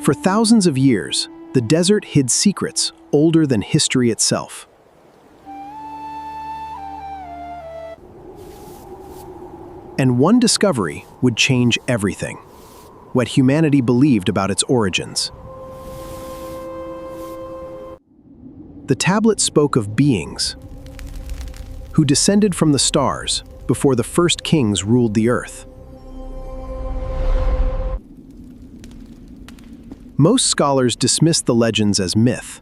For thousands of years, the desert hid secrets older than history itself. And one discovery would change everything: what humanity believed about its origins. The tablet spoke of beings who descended from the stars before the first kings ruled the earth. Most scholars dismiss the legends as myth.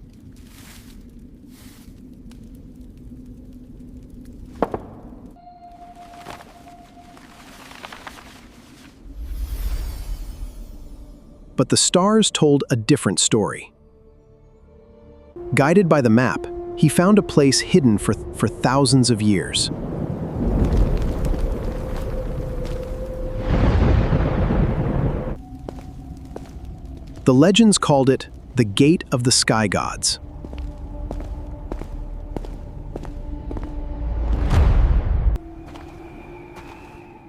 But the stars told a different story. Guided by the map, he found a place hidden for thousands of years. The legends called it the Gate of the Sky Gods.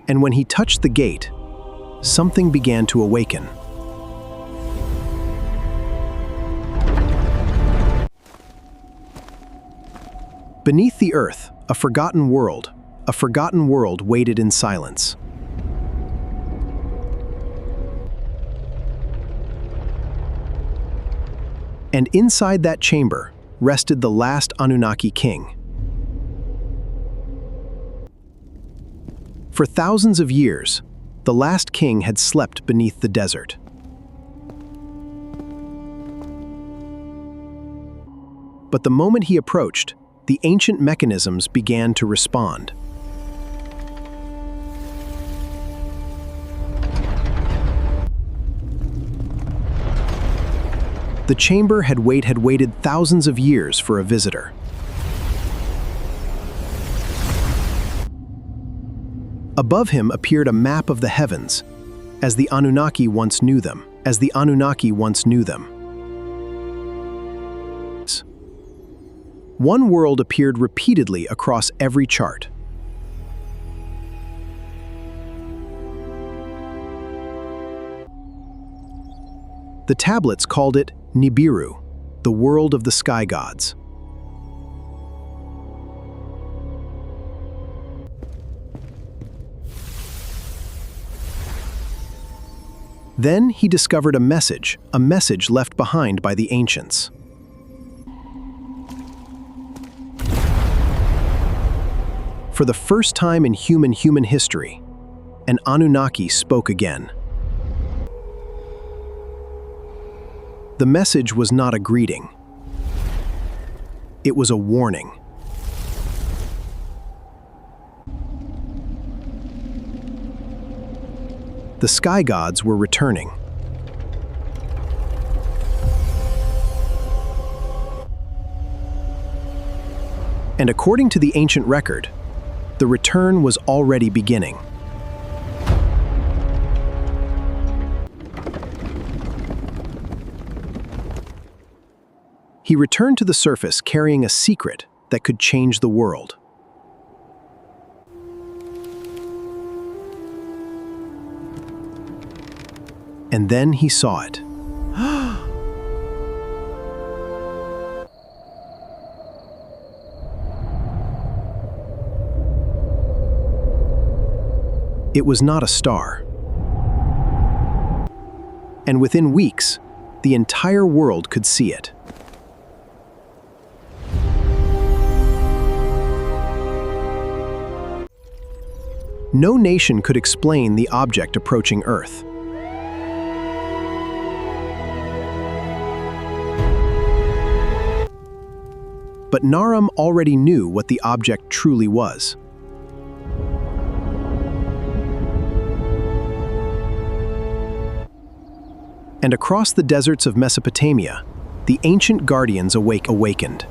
And when he touched the gate, something began to awaken. Beneath the earth, a forgotten world waited in silence. And inside that chamber rested the last Anunnaki king. For thousands of years, the last king had slept beneath the desert. But the moment he approached, the ancient mechanisms began to respond. The chamber had waited thousands of years for a visitor. Above him appeared a map of the heavens, as the Anunnaki once knew them. One world appeared repeatedly across every chart. The tablets called it Nibiru, the world of the sky gods. Then he discovered a message left behind by the ancients. For the first time in human history, an Anunnaki spoke again. The message was not a greeting. It was a warning. The sky gods were returning. And according to the ancient record, the return was already beginning. He returned to the surface carrying a secret that could change the world. And then he saw it. It was not a star. And within weeks, the entire world could see it. No nation could explain the object approaching Earth. But Naram already knew what the object truly was. And across the deserts of Mesopotamia, the ancient guardians awakened.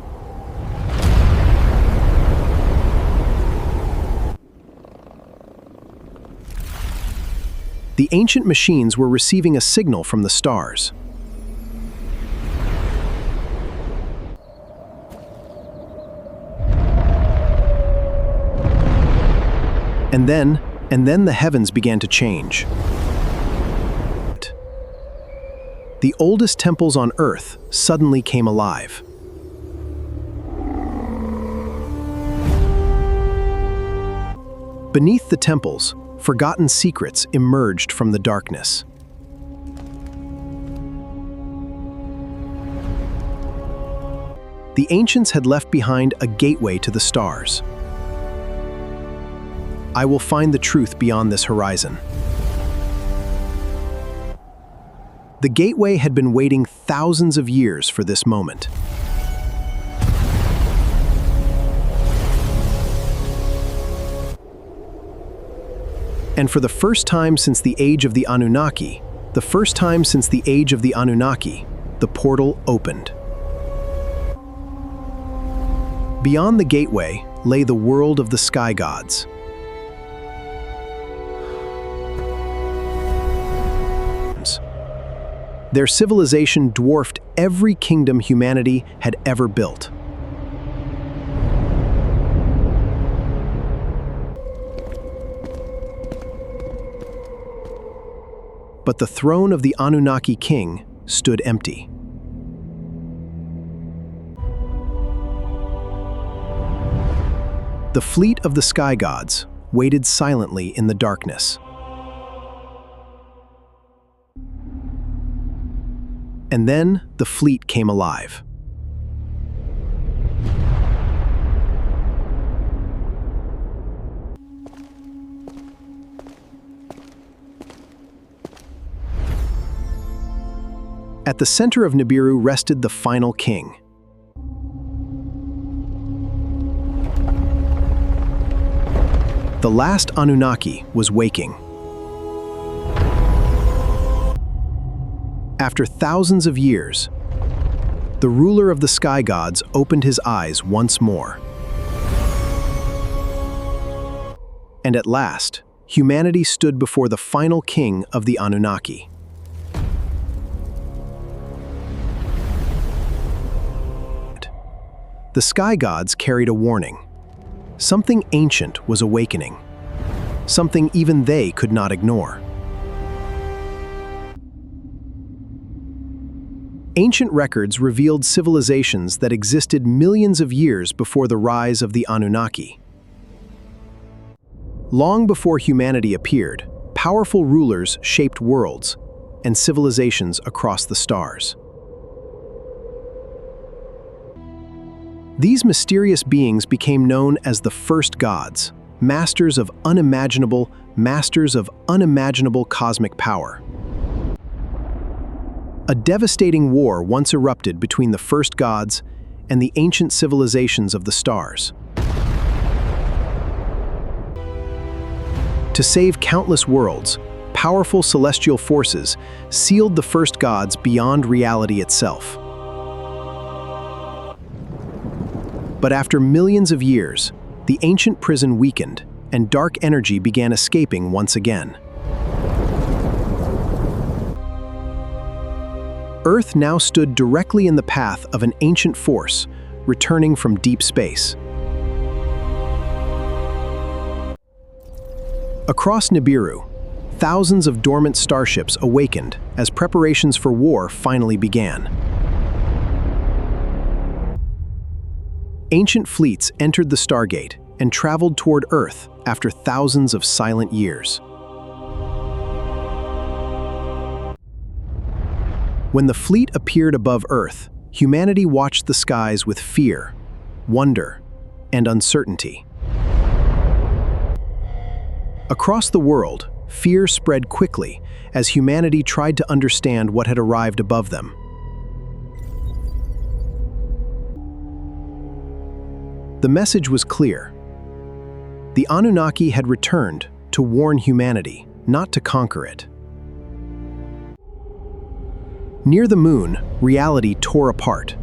The ancient machines were receiving a signal from the stars. And then the heavens began to change. The oldest temples on Earth suddenly came alive. Beneath the temples, forgotten secrets emerged from the darkness. The ancients had left behind a gateway to the stars. I will find the truth beyond this horizon. The gateway had been waiting thousands of years for this moment. And for the first time since the age of the Anunnaki, the portal opened. Beyond the gateway lay the world of the sky gods. Their civilization dwarfed every kingdom humanity had ever built. But the throne of the Anunnaki king stood empty. The fleet of the sky gods waited silently in the darkness. And then the fleet came alive. At the center of Nibiru rested the final king. The last Anunnaki was waking. After thousands of years, the ruler of the sky gods opened his eyes once more. And at last, humanity stood before the final king of the Anunnaki. The sky gods carried a warning. Something ancient was awakening. Something even they could not ignore. Ancient records revealed civilizations that existed millions of years before the rise of the Anunnaki. Long before humanity appeared, powerful rulers shaped worlds and civilizations across the stars. These mysterious beings became known as the first gods, masters of unimaginable cosmic power. A devastating war once erupted between the first gods and the ancient civilizations of the stars. To save countless worlds, powerful celestial forces sealed the first gods beyond reality itself. But after millions of years, the ancient prison weakened and dark energy began escaping once again. Earth now stood directly in the path of an ancient force, returning from deep space. Across Nibiru, thousands of dormant starships awakened as preparations for war finally began. Ancient fleets entered the Stargate and traveled toward Earth after thousands of silent years. When the fleet appeared above Earth, humanity watched the skies with fear, wonder, and uncertainty. Across the world, fear spread quickly as humanity tried to understand what had arrived above them. The message was clear. The Anunnaki had returned to warn humanity, not to conquer it. Near the moon, reality tore apart,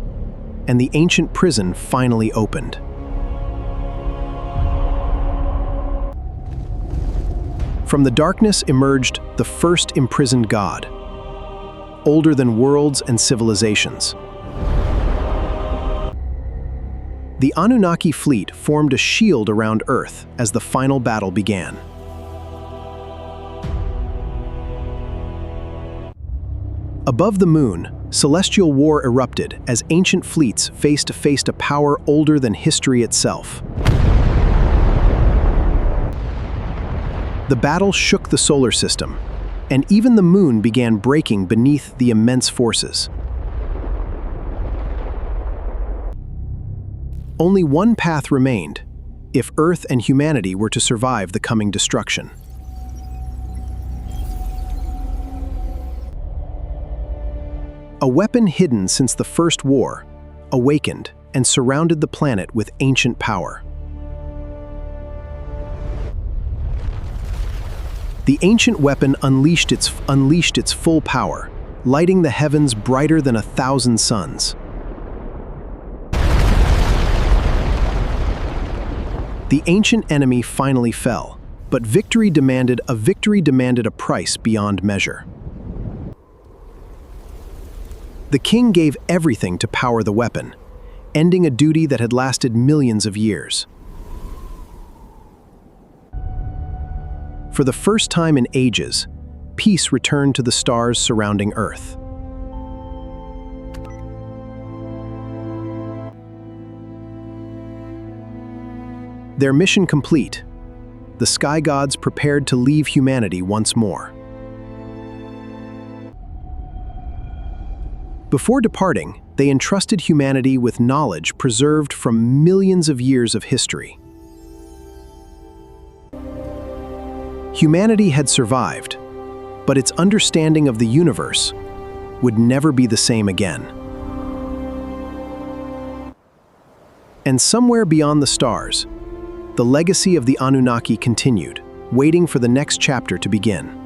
and the ancient prison finally opened. From the darkness emerged the first imprisoned god, older than worlds and civilizations. The Anunnaki fleet formed a shield around Earth as the final battle began. Above the moon, celestial war erupted as ancient fleets faced a power older than history itself. The battle shook the solar system, and even the moon began breaking beneath the immense forces. Only one path remained, if Earth and humanity were to survive the coming destruction. A weapon hidden since the First War awakened and surrounded the planet with ancient power. The ancient weapon unleashed its full power, lighting the heavens brighter than 1,000 suns. The ancient enemy finally fell, but victory demanded a price beyond measure. The king gave everything to power the weapon, ending a duty that had lasted millions of years. For the first time in ages, peace returned to the stars surrounding Earth. Their mission complete, the sky gods prepared to leave humanity once more. Before departing, they entrusted humanity with knowledge preserved from millions of years of history. Humanity had survived, but its understanding of the universe would never be the same again. And somewhere beyond the stars, the legacy of the Anunnaki continued, waiting for the next chapter to begin.